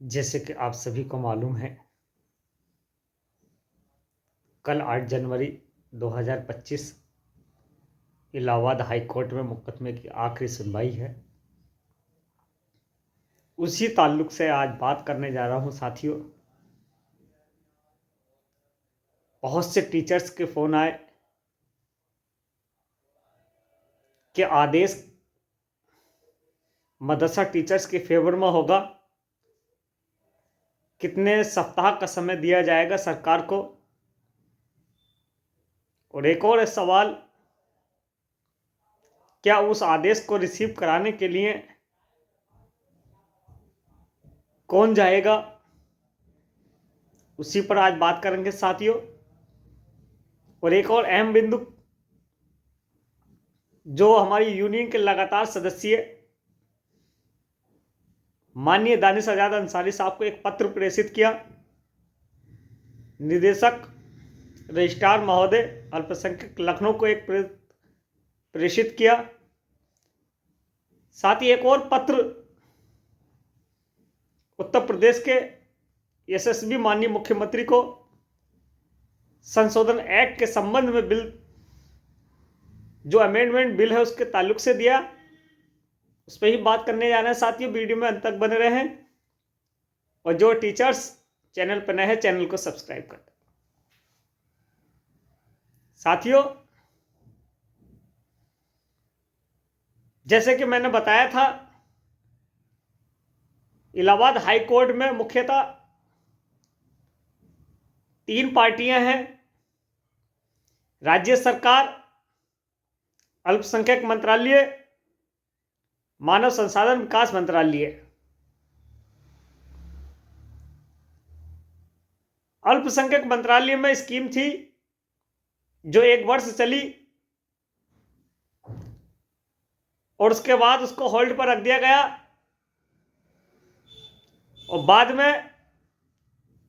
जैसे कि आप सभी को मालूम है, कल 8 जनवरी 2025 इलाहाबाद हाई कोर्ट में मुकदमे की आखिरी सुनवाई है। उसी ताल्लुक से आज बात करने जा रहा हूं साथियों। बहुत से टीचर्स के फ़ोन आए कि आदेश मदरसा टीचर्स के फेवर में होगा, कितने सप्ताह का समय दिया जाएगा सरकार को। और एक और सवाल, क्या उस आदेश को रिसीव कराने के लिए कौन जाएगा, उसी पर आज बात करेंगे साथियों। और एक और अहम बिंदु, जो हमारी यूनियन के लगातार सदस्य माननीय दानिश आजाद अंसारी साहब को एक पत्र प्रेषित किया। निदेशक रजिस्ट्रार महोदय अल्पसंख्यक लखनऊ को एक प्रेषित किया। साथ ही एक और पत्र उत्तर प्रदेश के यशस्वी माननीय मुख्यमंत्री को संशोधन एक्ट के संबंध में बिल, जो अमेंडमेंट बिल है उसके ताल्लुक से दिया। उस पर ही बात करने जा रहे हैं साथियों। वीडियो में अंत तक बने रहें और जो टीचर्स चैनल पर नए हैं चैनल को सब्सक्राइब कर दें। साथियों, जैसे कि मैंने बताया था, इलाहाबाद हाई कोर्ट में मुख्यतः 3 पार्टियां हैं: राज्य सरकार, अल्पसंख्यक मंत्रालय, मानव संसाधन विकास मंत्रालय। अल्पसंख्यक मंत्रालय में स्कीम थी जो 1 वर्ष चली और उसके बाद उसको होल्ड पर रख दिया गया और बाद में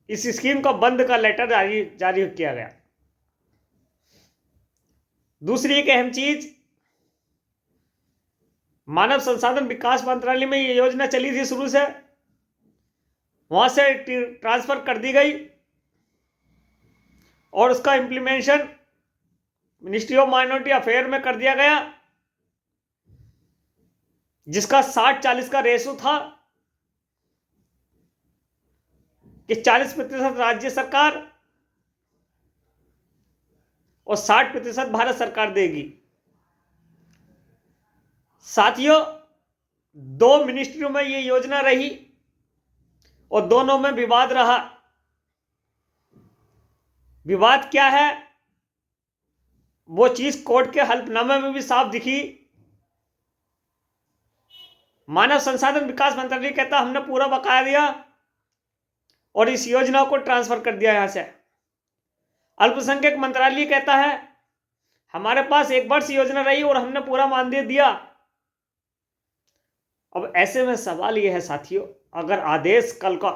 इस स्कीम को बंद का लेटर जारी किया गया। दूसरी एक अहम चीज, मानव संसाधन विकास मंत्रालय में ये योजना चली थी शुरू से, वहां से ट्रांसफर कर दी गई और उसका implementation ministry of minority affair में कर दिया गया, जिसका 60-40 का रेशो था कि 40% राज्य सरकार और 60% भारत सरकार देगी। साथियों, 2 मिनिस्ट्रियों में ये योजना रही और दोनों में विवाद रहा। विवाद क्या है, वो चीज कोर्ट के हल्फनामे में भी साफ दिखी। मानव संसाधन विकास मंत्रालय कहता हमने पूरा बकाया दिया और इस योजना को ट्रांसफर कर दिया यहां से। अल्पसंख्यक मंत्रालय कहता है हमारे पास 1 वर्ष योजना रही और हमने पूरा मानदेय दिया। अब ऐसे में सवाल यह है साथियों, अगर आदेश कल का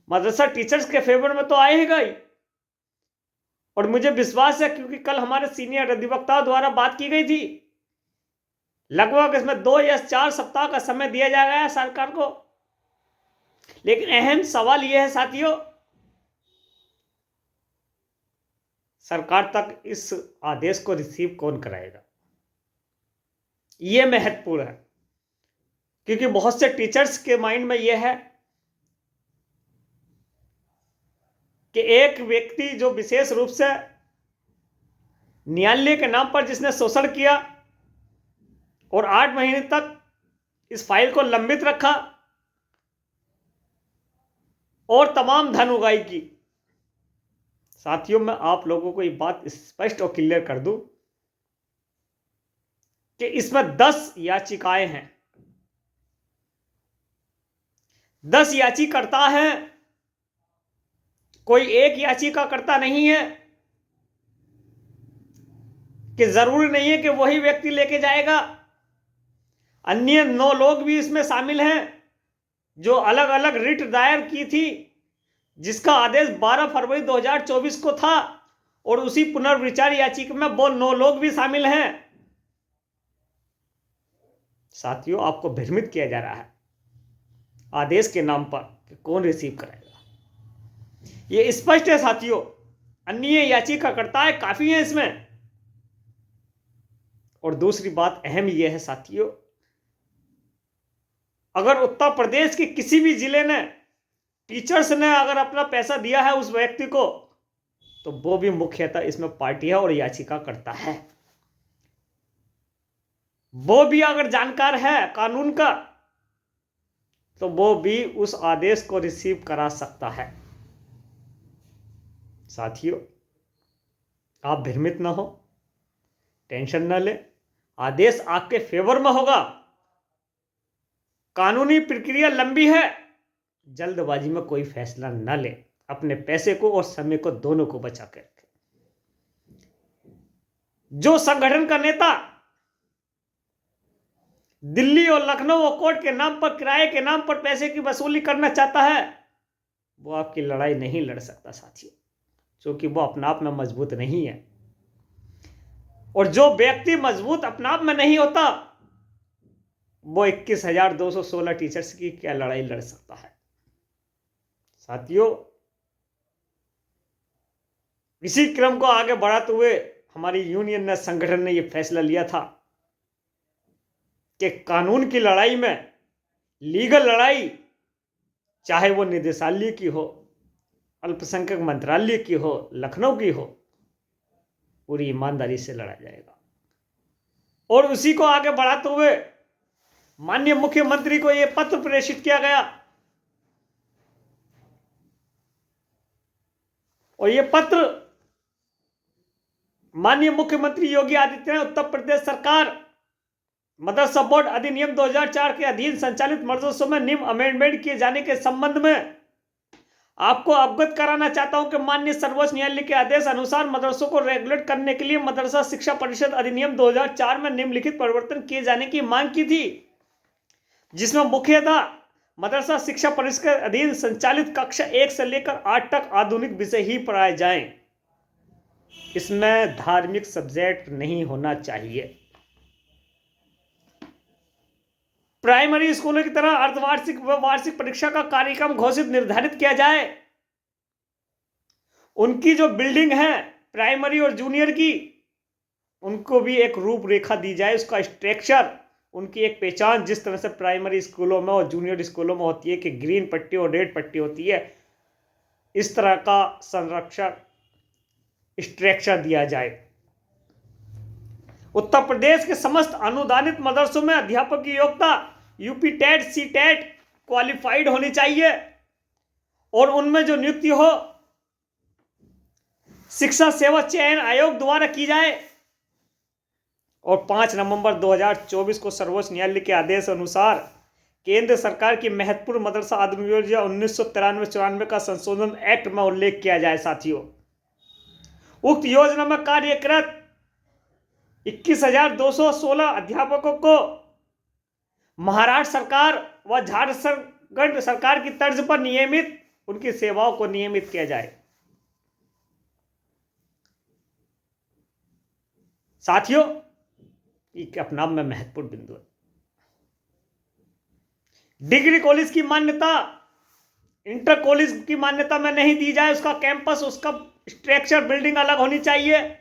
मदरसा टीचर्स के फेवर में तो आएगा ही, और मुझे विश्वास है क्योंकि कल हमारे सीनियर अधिवक्ताओं द्वारा बात की गई थी, लगभग इसमें 2 या 4 सप्ताह का समय दिया जाएगा सरकार को। लेकिन अहम सवाल यह है साथियों, सरकार तक इस आदेश को रिसीव कौन कराएगा? यह महत्वपूर्ण है क्योंकि बहुत से टीचर्स के माइंड में यह है कि एक व्यक्ति जो विशेष रूप से न्यायालय के नाम पर जिसने शोषण किया और 8 महीने तक इस फाइल को लंबित रखा और तमाम धन उगाही की। साथियों, मैं आप लोगों को ये बात स्पष्ट और क्लियर कर दूं कि इसमें 10 याचिकाएं हैं, 10 याचिकाकर्ता हैं, कोई एक याचिकाकर्ता नहीं है कि जरूरी नहीं है कि वही व्यक्ति लेके जाएगा। अन्य 9 लोग भी इसमें शामिल हैं जो अलग अलग रिट दायर की थी, जिसका आदेश 12 फरवरी 2024 को था और उसी पुनर्विचार याचिका में वो 9 लोग भी शामिल हैं। साथियों, आपको भ्रमित किया जा रहा है। आदेश के नाम पर कि कौन रिसीव कराएगा। ये स्पष्ट है साथियों, अन्य याचिकाकर्ताएं काफी हैं इसमें। और दूसरी बात अहम यह है साथियों, अगर उत्तर प्रदेश के किसी भी जिले ने टीचर्स ने अगर अपना पैसा दिया है उस व्यक्ति को, तो वो भी मुख्यतः इसमें पार्टी है और याचिका करता है। वो भी अगर जानकार है कानून का, तो वो भी उस आदेश को रिसीव करा सकता है। साथियों, आप भ्रमित ना हो, टेंशन ना ले, आदेश आपके फेवर में होगा। कानूनी प्रक्रिया लंबी है, जल्दबाजी में कोई फैसला न ले, अपने पैसे को और समय को दोनों को बचा कर रखें। जो संगठन का नेता दिल्ली और लखनऊ और कोर्ट के नाम पर, किराए के नाम पर पैसे की वसूली करना चाहता है, वो आपकी लड़ाई नहीं लड़ सकता साथियों, क्योंकि वो अपने आप में मजबूत नहीं है। और जो व्यक्ति मजबूत अपने आप में नहीं होता, वो 21,216 टीचर्स की क्या लड़ाई लड़ सकता है। साथियों, इसी क्रम को आगे बढ़ाते हुए हमारी यूनियन ने, संगठन ने यह फैसला लिया था कि कानून की लड़ाई में, लीगल लड़ाई, चाहे वो निदेशालय की हो, अल्पसंख्यक मंत्रालय की हो, लखनऊ की हो, पूरी ईमानदारी से लड़ा जाएगा। और उसी को आगे बढ़ाते हुए माननीय मुख्यमंत्री को यह पत्र प्रेषित किया गया, और यह पत्र माननीय मुख्यमंत्री योगी आदित्यनाथ उत्तर प्रदेश सरकार मदरसा बोर्ड अधिनियम 2004 के अधीन संचालित मदरसों में निम्न अमेंडमेंट किए जाने के संबंध में आपको अवगत कराना चाहता हूं कि माननीय सर्वोच्च न्यायालय के आदेश अनुसार मदरसों को रेगुलेट करने के लिए मदरसा शिक्षा परिषद अधिनियम 2004 में निम्नलिखित परिवर्तन किए जाने की मांग की थी, जिसमें मुख्यतः मदरसा शिक्षा परिषद के अधीन संचालित कक्षा 1 से लेकर 8 तक आधुनिक विषय ही पढ़ाए जाएं। इसमें धार्मिक सब्जेक्ट नहीं होना चाहिए। प्राइमरी स्कूलों की तरह अर्धवार्षिक व वार्षिक परीक्षा का कार्यक्रम घोषित निर्धारित किया जाए। उनकी जो बिल्डिंग है प्राइमरी और जूनियर की, उनको भी एक रूपरेखा दी जाए, उसका स्ट्रक्चर, उनकी एक पहचान, जिस तरह से प्राइमरी स्कूलों में और जूनियर स्कूलों में होती है कि ग्रीन पट्टी और रेड पट्टी होती है, इस तरह का संरक्षण स्ट्रक्चर दिया जाए। उत्तर प्रदेश के समस्त अनुदानित मदरसों में अध्यापक की योग्यता UP TET, C TET qualified होनी चाहिए, और उनमें जो नियुक्ति हो शिक्षा सेवा चयन आयोग द्वारा की जाए। और 5 नवंबर 2024 को सर्वोच्च न्यायालय के आदेश अनुसार केंद्र सरकार की महत्वपूर्ण मदरसा आधुनिक योजना 1993-94 का संशोधन एक्ट में उल्लेख किया जाए। साथियों, उक्त योजना में कार्यरत 21,216 अध्यापकों को महाराष्ट्र सरकार व झारखंड सरकार की तर्ज पर नियमित उनकी सेवाओं को नियमित किया जाए। साथियों, ये अपने आप में महत्वपूर्ण बिंदु है। डिग्री कॉलेज की मान्यता इंटर कॉलेज की मान्यता में नहीं दी जाए, उसका कैंपस, उसका स्ट्रक्चर, बिल्डिंग अलग होनी चाहिए।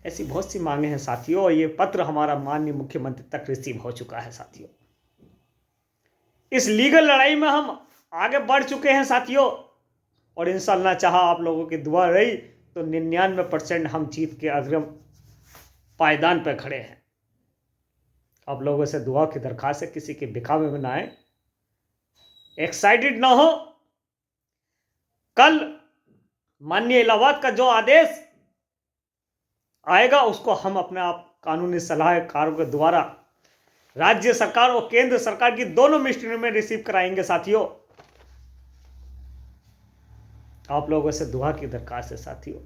ऐसी बहुत सी मांगे हैं साथियों, और ये पत्र हमारा माननीय मुख्यमंत्री तक रिसीव हो चुका है। साथियों, इस लीगल लड़ाई में हम आगे बढ़ चुके हैं साथियों, और इंशाअल्लाह चाहा आप लोगों की दुआ रही तो 99% हम जीत के अग्रिम पायदान पर खड़े हैं। आप लोगों से दुआ की दरखास्त है, किसी के दिखावे में ना आए, एक्साइटेड ना हो। कल माननीय इलाहाबाद का जो आदेश आएगा, उसको हम अपने आप कानूनी सलाहकारों के द्वारा राज्य सरकार और केंद्र सरकार की दोनों मिनिस्ट्रियों में रिसीव कराएंगे। साथियों, आप लोगों से दुआ की दरखास्त है साथियों।